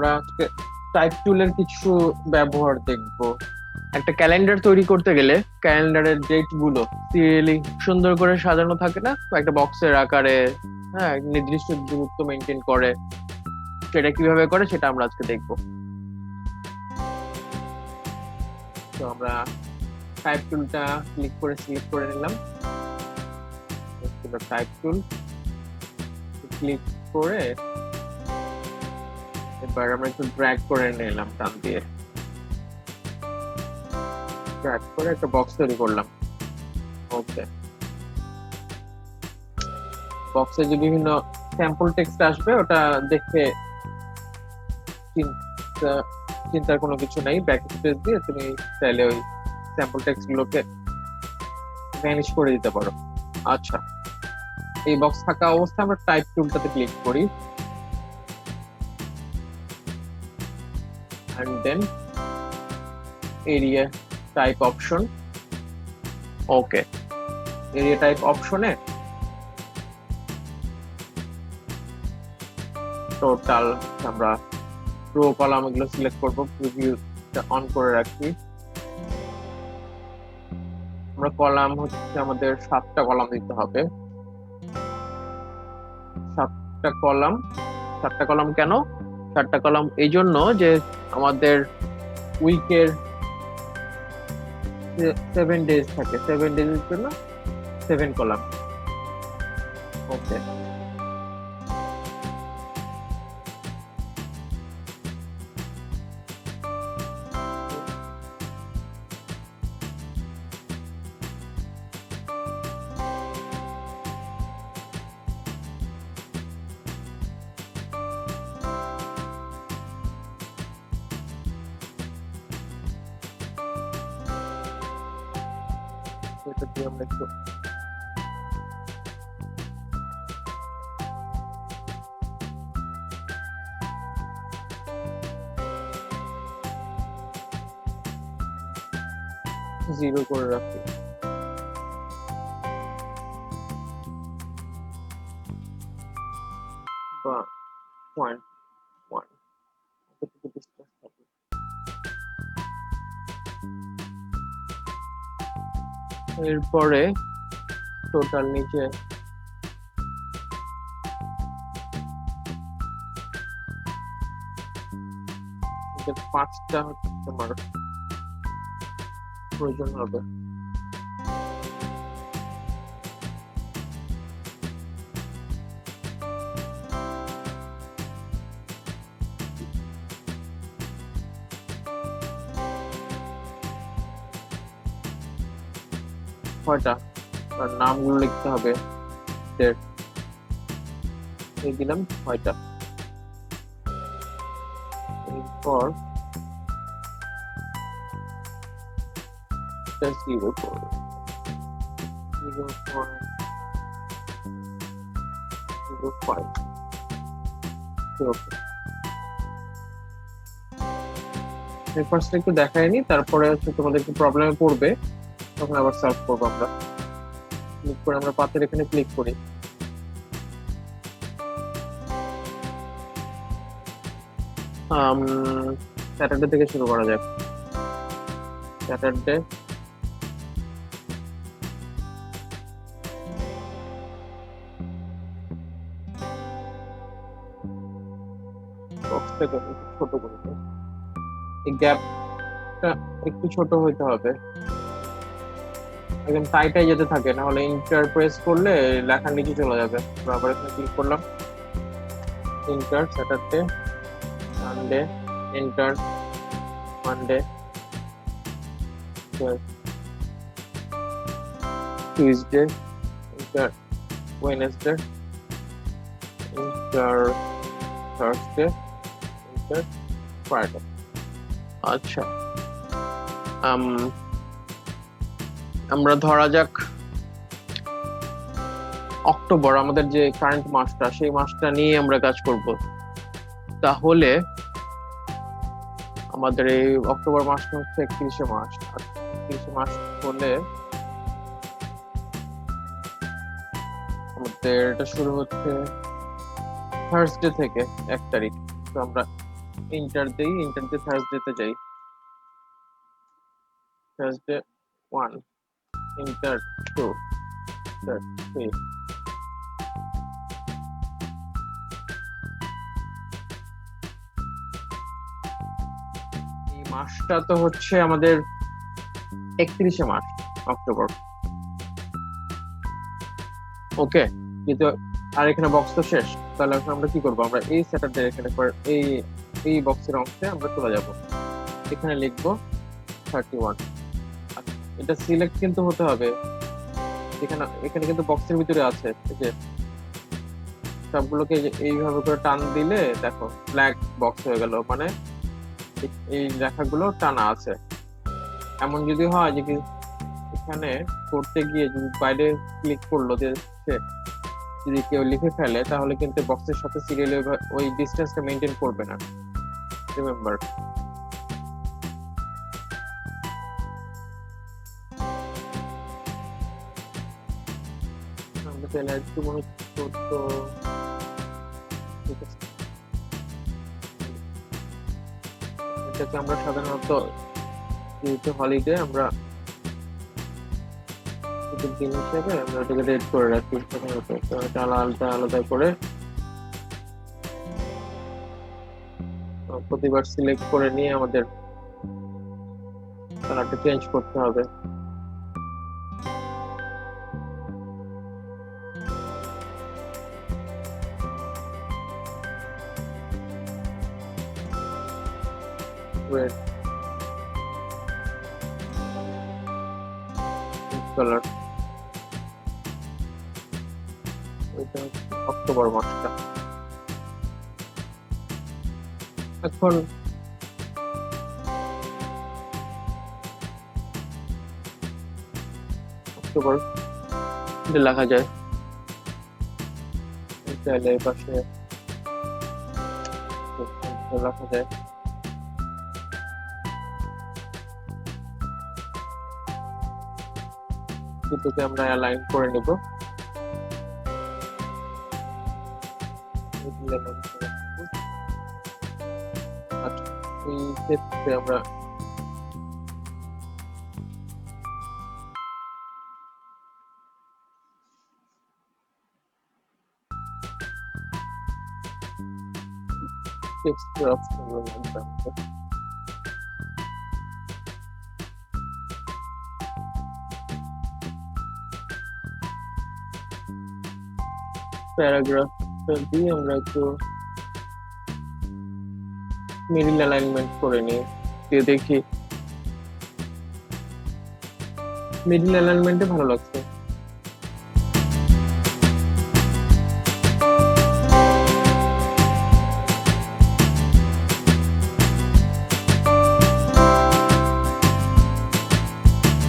আমরা আজকে টাইপ টুলের কিছু ব্যবহার দেখব। একটা ক্যালেন্ডার তৈরি করতে গেলে ক্যালেন্ডারের ডেট গুলো সিরিয়ালি সুন্দর করে সাজানো থাকে না, একটা বক্সের আকারে। হ্যাঁ, নির্দিষ্ট দূরত্ব মেনটেন করে। সেটা কিভাবে করে সেটা আমরা আজকে দেখব। তো আমরা টাইপ টুলটা ক্লিক করে সিলেক্ট করে নিলাম। টাইপ টুল ক্লিক করে এবার আমরা একটু ড্র্যাগ করে নিলাম, টান দিয়ে ড্র্যাগ করে একটা বক্স তৈরি করলাম। ওকে, বক্সে যে বিভিন্ন স্যাম্পল টেক্সট আসবে ওটা দেখে চিন্তা চিন্তার কোনো কিছু নেই। ব্যাকস্পেস দিয়ে তুমি চাইলে ওই স্যাম্পল টেক্সট গুলোকে ভ্যানিশ করে দিতে পারো। আচ্ছা, এই বক্স থাকা অবস্থায় আমরা টাইপ টুলটাতে ক্লিক করি and then area type option. Okay, area type অপশনে টোটাল আমরা রো কলাম এগুলো সিলেক্ট করব। প্রিভিউটা অন করে রাখি। আমরা কলাম হচ্ছে আমাদের 7টা কলাম দিতে হবে। 7টা কলাম। 7টা কলাম কেন? 7টা কলাম এই জন্য যে আমাদের উইকের 7 ডেজ থাকে, 7 ডেজের জন্য 7 কলাম। ওকে, এটা দিয়ে আমরা একটু জিরো করে রাখি। বা 0.1 এতটুকু ডিসটেন্স থাকে। এরপরে টোটাল নিচে 5টা হচ্ছে তোমার প্রয়োজন হবে। কয়টা? আর নামগুলো লিখতে হবে। দিলাম 6টা। এরপর 0.05। ফার্স্টে একটু দেখায়নি, তারপরে হচ্ছে তোমাদের একটু প্রবলেমে পড়বে, তখন আবার সলভ করবো। আমরা ক্লিক করে আমরা পাতের এখানে ক্লিক করি। স্যাটারডে থেকে শুরু করা যাক। স্যাটারডে বক্সটাকে একটু ছোট করে দিই। এই গ্যাপটা একটু ছোট হইতে হবে, একদম টাইটাই যেতে থাকে, না হলে ইন্টার প্রেস করলে লেখার নিচে চলে যাবে। আবার এখানে ক্লিক করলাম, inter Saturday, Sunday, inter Monday, Tuesday, inter Wednesday, inter Thursday, inter Friday. আচ্ছা, আমরা ধরা যাক অক্টোবর, আমাদের যে কারেন্ট মাসটা, সেই মাসটা নিয়ে আমরা কাজ করব। তাহলে আমাদের এই অক্টোবর মাসটা হচ্ছে 31শে মাস। 31শে মাস হলে আমাদের এটা শুরু হচ্ছে থার্সডে থেকে 1 তারিখ। তো আমরা ইন্টার দিই, ইন্টার দিয়ে থার্সডেতে যাই। Thursday 1, inter 2, inter 3। এই মাসটা তো হচ্ছে আমাদের 31শে মার্চ, অক্টোবর। ওকে, কিন্তু আর এখানে বক্স তো শেষ। তাহলে এখন আমরা কি করবো, আমরা এই স্যাটারডে এখানে এই এই বক্সের অংশে আমরা চলে যাব। এখানে লিখবো 31। এটা সিলেক্ট কিন্তু হতে হবে। এখানে এখানে কিন্তু বক্সের ভিতরে আছে, এই যে সবগুলোকে এইভাবে করে টান দিলে দেখো ব্ল্যাক বক্স হয়ে গেল, মানে এই রেখাগুলো টানা আছে। এমন যদি হয় যে কি এখানে করতে গিয়ে যদি বাইরে ক্লিক করলো যে সে যদি কেউ লিখে ফেলে, তাহলে কিন্তু বক্সের সাথে সিরিয়াল ওই ডিস্টেন্সটা মেনটেন করবে না, রিমেম্বার। আমরা তাহলে একটু মনে করতো, ঠিক আছে। এটাকে আমরা সাধারণত যেহেতু হলিডে, আমরা ছুটির দিন হিসেবে আমরা এটাকে রেড করে রাখি সাধারণত। তো এটা আলাদা আলাদা করে প্রতিবার সিলেক্ট করে নিয়ে আমাদের কালারটা চেঞ্জ করতে হবে। রেড কালার, এটা হচ্ছে অক্টোবর মাসটা। এখন অক্টোবর লেখা যায়, চাইলে এই পাশে লেখা যায়। দুটোকে আমরা অ্যালাইন করে নিব। আচ্ছা, এই ক্ষেত্রে আমরা টেক্সট অপশন লাগবে। প্যারাগ্রাফটা দিয়ে আমরা একটু মিডিল অ্যালাইনমেন্ট করে নিই, দিয়ে দেখি মিডিল অ্যালাইনমেন্টে ভালো লাগছে।